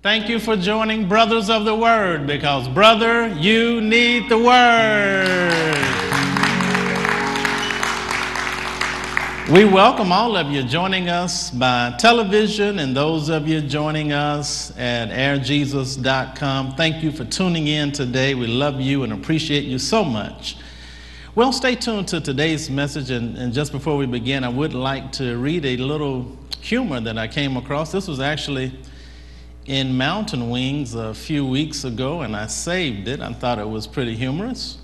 Thank you for joining Brothers of the Word, because, brother, you need the Word. We welcome all of you joining us by television and those of you joining us at airjesus.com. Thank you for tuning in today. We love you and appreciate you so much. Well, stay tuned to today's message, and just before we begin, I would like to read a little humor that I came across. This was actually in Mountain Wings a few weeks ago, and I saved it. I thought it was pretty humorous.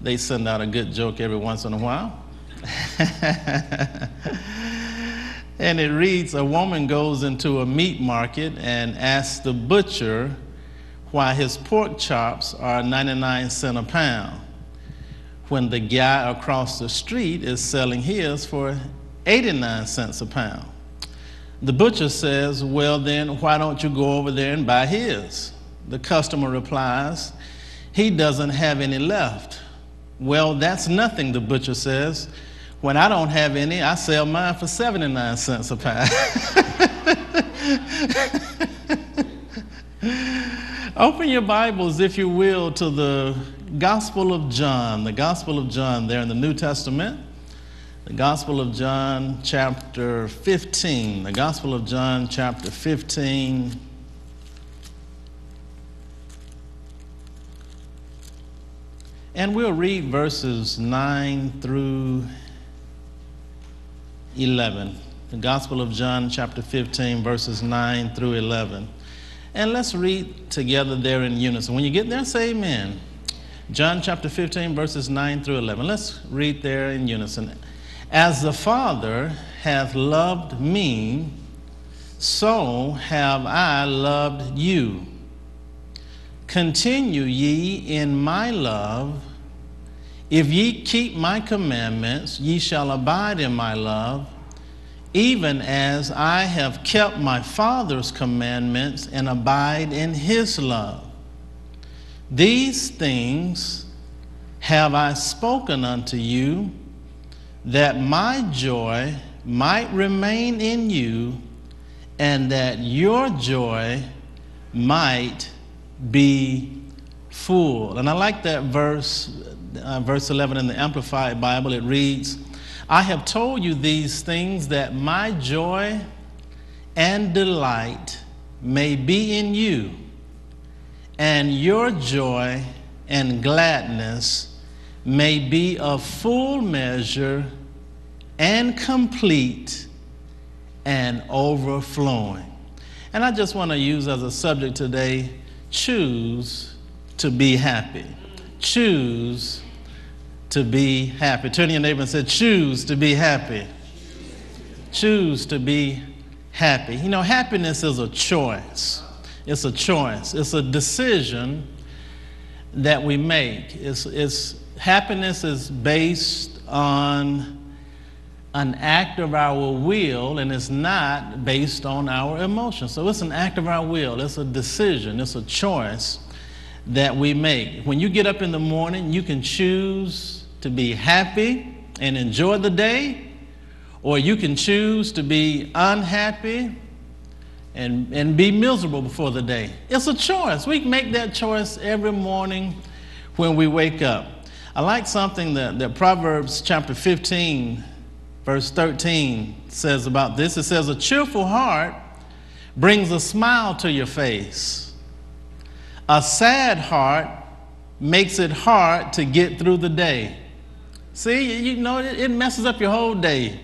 They send out a good joke every once in a while. And it reads, a woman goes into a meat market and asks the butcher why his pork chops are 99 cents a pound when the guy across the street is selling his for 89 cents a pound. The butcher says, well, then why don't you go over there and buy his? The customer replies, he doesn't have any left. Well, that's nothing, the butcher says. When I don't have any, I sell mine for 79 cents a pound. Open your Bibles, if you will, to the Gospel of John. The Gospel of John there in the New Testament. The Gospel of John, chapter 15. The Gospel of John, chapter 15. And we'll read verses 9 through 11. The Gospel of John, chapter 15, verses 9 through 11. And let's read together there in unison. When you get there, say amen. John chapter 15, verses 9 through 11. Let's read there in unison. As the Father hath loved me, so have I loved you. Continue ye in my love. If ye keep my commandments, ye shall abide in my love, even as I have kept my Father's commandments and abide in his love. These things have I spoken unto you, that my joy might remain in you, and that your joy might be full. And I like that verse 11 in the Amplified Bible. It reads, I have told you these things that my joy and delight may be in you, and your joy and gladness may be of full measure and complete and overflowing. And I just want to use as a subject today, choose to be happy. Choose to be happy. Turn to your neighbor and say, choose to be happy. Choose to be happy. You know, happiness is a choice. It's a choice. It's a decision that we make. Happiness is based on an act of our will, and it's not based on our emotions. So it's an act of our will. It's a decision. It's a choice that we make. When you get up in the morning, you can choose to be happy and enjoy the day, or you can choose to be unhappy and be miserable before the day. It's a choice. We make that choice every morning when we wake up. I like something that Proverbs chapter 15, verse 13 says about this. It says, a cheerful heart brings a smile to your face. A sad heart makes it hard to get through the day. See, you know, it messes up your whole day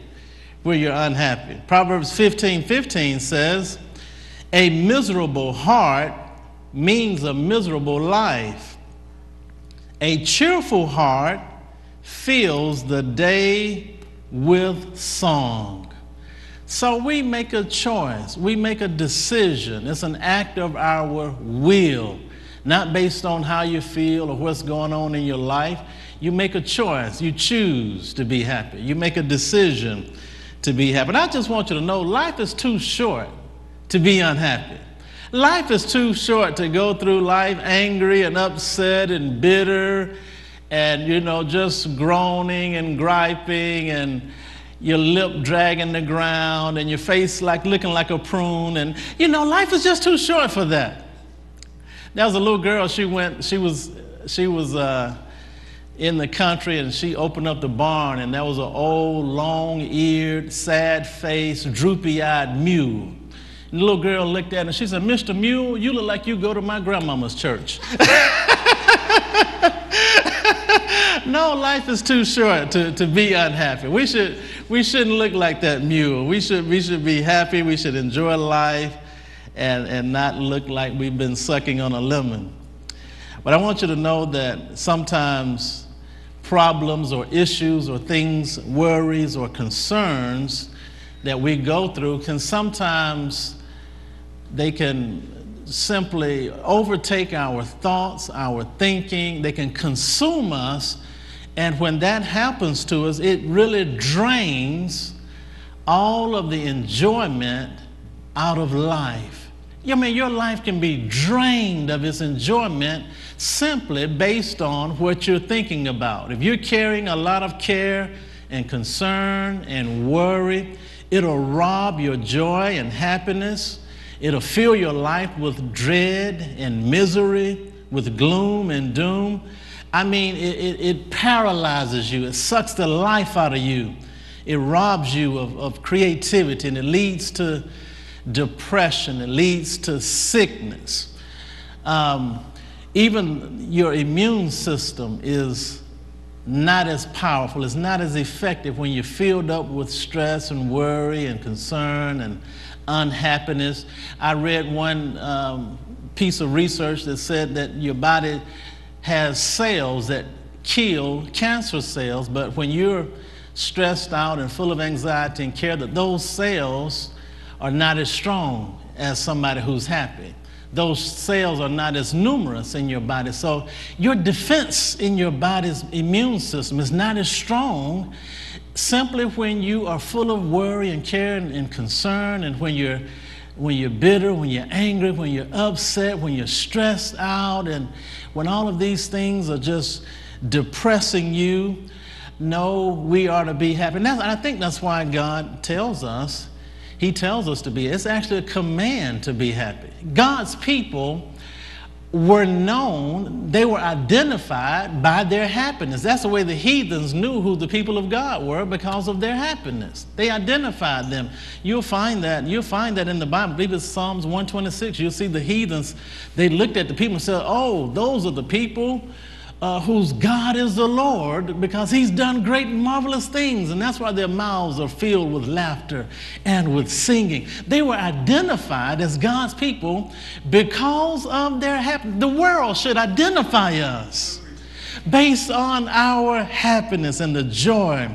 when you're unhappy. Proverbs 15:15 says, a miserable heart means a miserable life. A cheerful heart fills the day with song. So we make a choice. We make a decision. It's an act of our will, not based on how you feel or what's going on in your life. You make a choice. You choose to be happy. You make a decision to be happy. And I just want you to know, life is too short to be unhappy. Life is too short to go through life angry and upset and bitter and, you know, just groaning and griping and, your lip dragging the ground and your face like looking like a prune. And, you know, life is just too short for that. There was a little girl, she was in the country, and she opened up the barn, and there was an old, long-eared, sad-faced, droopy-eyed mule. And the little girl looked at her and she said, "Mr. Mule, you look like you go to my grandmama's church." No, life is too short to be unhappy. We shouldn't look like that mule. We should be happy. We should enjoy life and not look like we've been sucking on a lemon. But I want you to know that sometimes problems or issues or things, worries or concerns that we go through they can simply overtake our thoughts, our thinking. They can consume us. And when that happens to us, it really drains all of the enjoyment out of life. I mean, your life can be drained of its enjoyment simply based on what you're thinking about. If you're carrying a lot of care and concern and worry, it'll rob your joy and happiness. It'll fill your life with dread and misery, with gloom and doom. I mean, it paralyzes you. It sucks the life out of you. It robs you of creativity, and it leads to depression. It leads to sickness. Even your immune system is not as powerful. It's not as effective when you're filled up with stress and worry and concern and unhappiness. I read one piece of research that said that your body has cells that kill cancer cells, but when you're stressed out and full of anxiety and care, that those cells are not as strong as somebody who's happy. Those cells are not as numerous in your body. So your defense in your body's immune system is not as strong simply when you are full of worry and care and concern, and when you're bitter, when you're angry, when you're upset, when you're stressed out, and when all of these things are just depressing you. No, we are to be happy. And I think that's why God tells us, He tells us to be. It's actually a command to be happy. God's people were known, they were identified by their happiness. That's the way the heathens knew who the people of God were, because of their happiness. They identified them. You'll find that in the Bible. I believe it's Psalms 126. You'll see the heathens, they looked at the people and said, "Oh, those are the people whose God is the Lord, because He's done great and marvelous things." And that's why their mouths are filled with laughter and with singing. They were identified as God's people because of their happiness. The world should identify us based on our happiness and the joy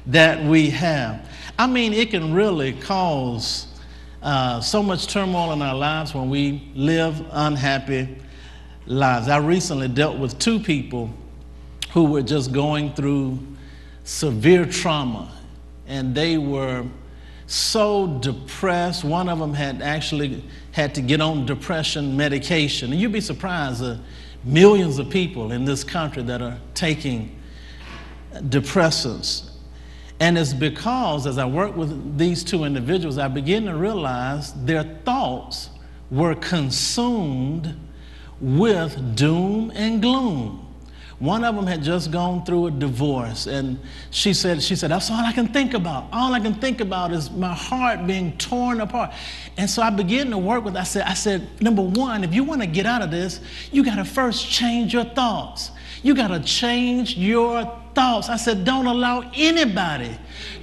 that we have. I mean, it can really cause so much turmoil in our lives when we live unhappy lives. I recently dealt with two people who were just going through severe trauma, and they were so depressed. One of them had actually had to get on depression medication. And you'd be surprised, millions of people in this country that are taking depressants. And it's because, as I work with these two individuals, I begin to realize their thoughts were consumed with doom and gloom. One of them had just gone through a divorce, and she said, "That's all I can think about. All I can think about is my heart being torn apart." And so I began to work with, I said, number one, if you want to get out of this, you got to first change your thoughts. You got to change your thoughts. I said, don't allow anybody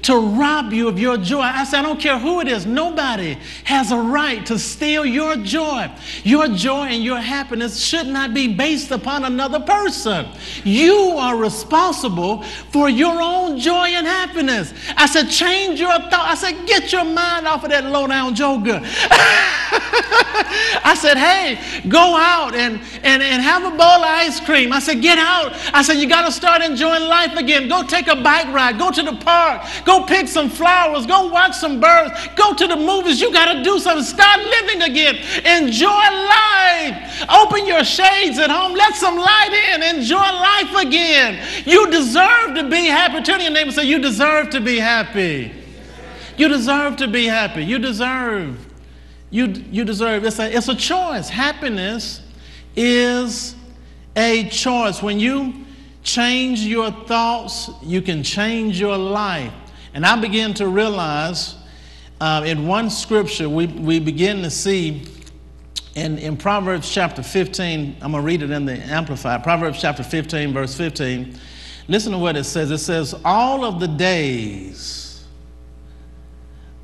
to rob you of your joy. I said, I don't care who it is. Nobody has a right to steal your joy. Your joy and your happiness should not be based upon another person. You are responsible for your own joy and happiness. I said, change your thought. I said, get your mind off of that low-down joker. I said, hey, go out and have a bowl of ice cream. I said, get out. I said, you got to start enjoying life again. Go take a bike ride. Go to the park. Go pick some flowers. Go watch some birds. Go to the movies. You got to do something. Start living again. Enjoy life. Open your shades at home. Let some light in. Enjoy life again. You deserve to be happy. Tell your neighbor, say, you deserve to be happy. You deserve to be happy. You deserve. You deserve. It's a choice. Happiness is a choice. When you change your thoughts, you can change your life. And I begin to realize in one scripture, we begin to see in Proverbs chapter 15, I'm going to read it in the Amplified, Proverbs chapter 15, verse 15. Listen to what it says. It says, all of the days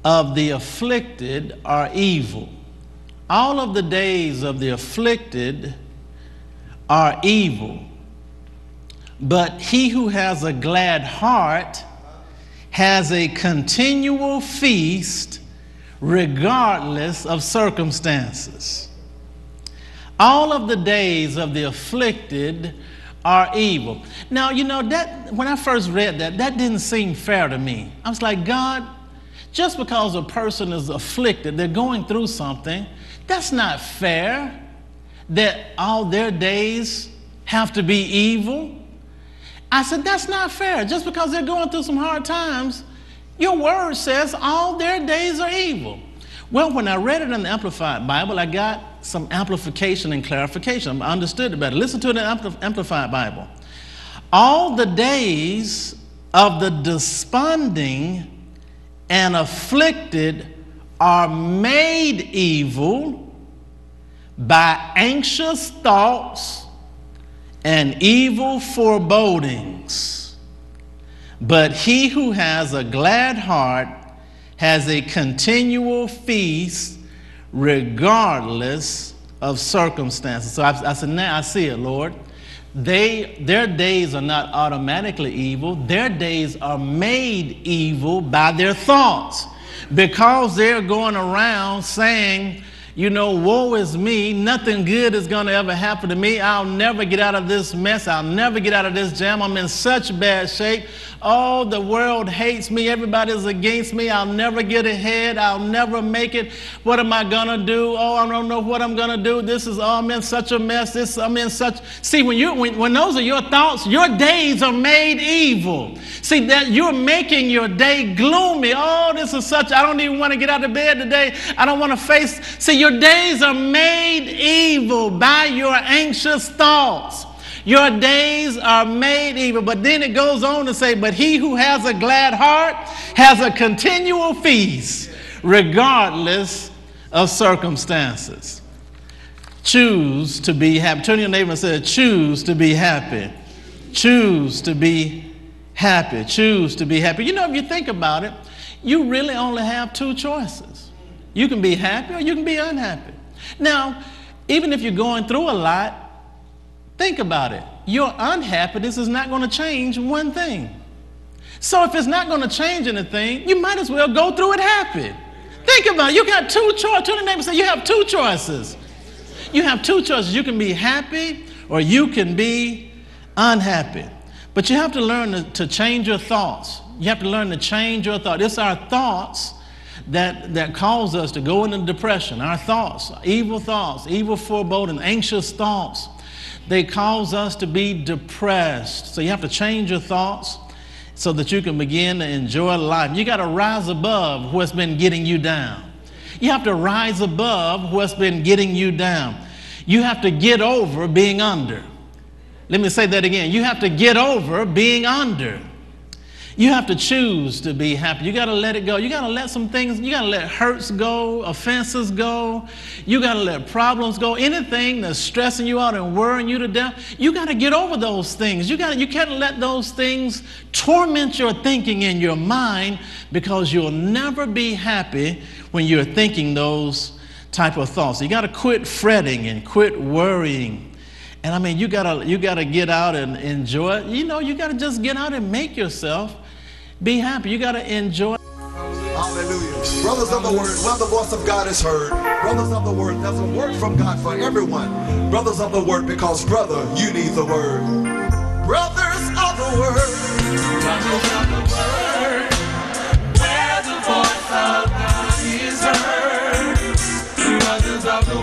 of the afflicted are evil. All of the days of the afflicted are evil. But he who has a glad heart has a continual feast regardless of circumstances. All of the days of the afflicted are evil. Now, you know, that when I first read that didn't seem fair to me. I was like, God, just because a person is afflicted, they're going through something, that's not fair that all their days have to be evil. I said, that's not fair. Just because they're going through some hard times, your word says all their days are evil. Well, when I read it in the Amplified Bible, I got some amplification and clarification. I understood it better. Listen to the Amplified Bible. All the days of the desponding and afflicted are made evil by anxious thoughts and evil forebodings. But he who has a glad heart has a continual feast regardless of circumstances. So I said, now I see it, Lord. Their days are not automatically evil. Their days are made evil by their thoughts, because they're going around saying, you know, woe is me. Nothing good is going to ever happen to me. I'll never get out of this mess. I'll never get out of this jam. I'm in such bad shape. Oh, the world hates me. Everybody's against me. I'll never get ahead. I'll never make it. What am I going to do? Oh, I don't know what I'm going to do. I'm in such a mess. See, when those are your thoughts, your days are made evil. See, that you're making your day gloomy. Oh, I don't even want to get out of bed today. I don't want to face. See, your days are made evil by your anxious thoughts. Your days are made evil. But then it goes on to say, but he who has a glad heart has a continual feast regardless of circumstances. Choose to be happy. Turn to your neighbor and say, choose to be happy. Choose to be happy. Choose to be happy. You know, if you think about it, you really only have two choices. You can be happy or you can be unhappy. Now, even if you're going through a lot, think about it. Your unhappiness is not going to change one thing. So if it's not going to change anything, you might as well go through it happy. Think about it. You got two choices. Turn to the neighbor and say, you have two choices. You have two choices. You can be happy or you can be unhappy. But you have to learn to change your thoughts. You have to learn to change your thoughts. It's our thoughts that cause us to go into depression. Our thoughts, evil foreboding, anxious thoughts, they cause us to be depressed. So you have to change your thoughts so that you can begin to enjoy life. You got to rise above what's been getting you down. You have to rise above what's been getting you down. You have to get over being under. Let me say that again. You have to get over being under. You have to choose to be happy. You got to let it go. You got to let some things, you got to let hurts go, offenses go. You got to let problems go. Anything that's stressing you out and worrying you to death, you got to get over those things. You can't let those things torment your thinking in your mind, because you'll never be happy when you're thinking those type of thoughts. You got to quit fretting and quit worrying. And I mean, you gotta get out and enjoy it. You know, you gotta just get out and make yourself be happy. You gotta enjoy. Hallelujah. Brothers of the word, when the voice of God is heard, brothers of the word, there's a word from God for everyone. Brothers of the word, because brother, you need the word. Brothers of the word. Brothers of the word, where the voice of God is heard. Brothers of the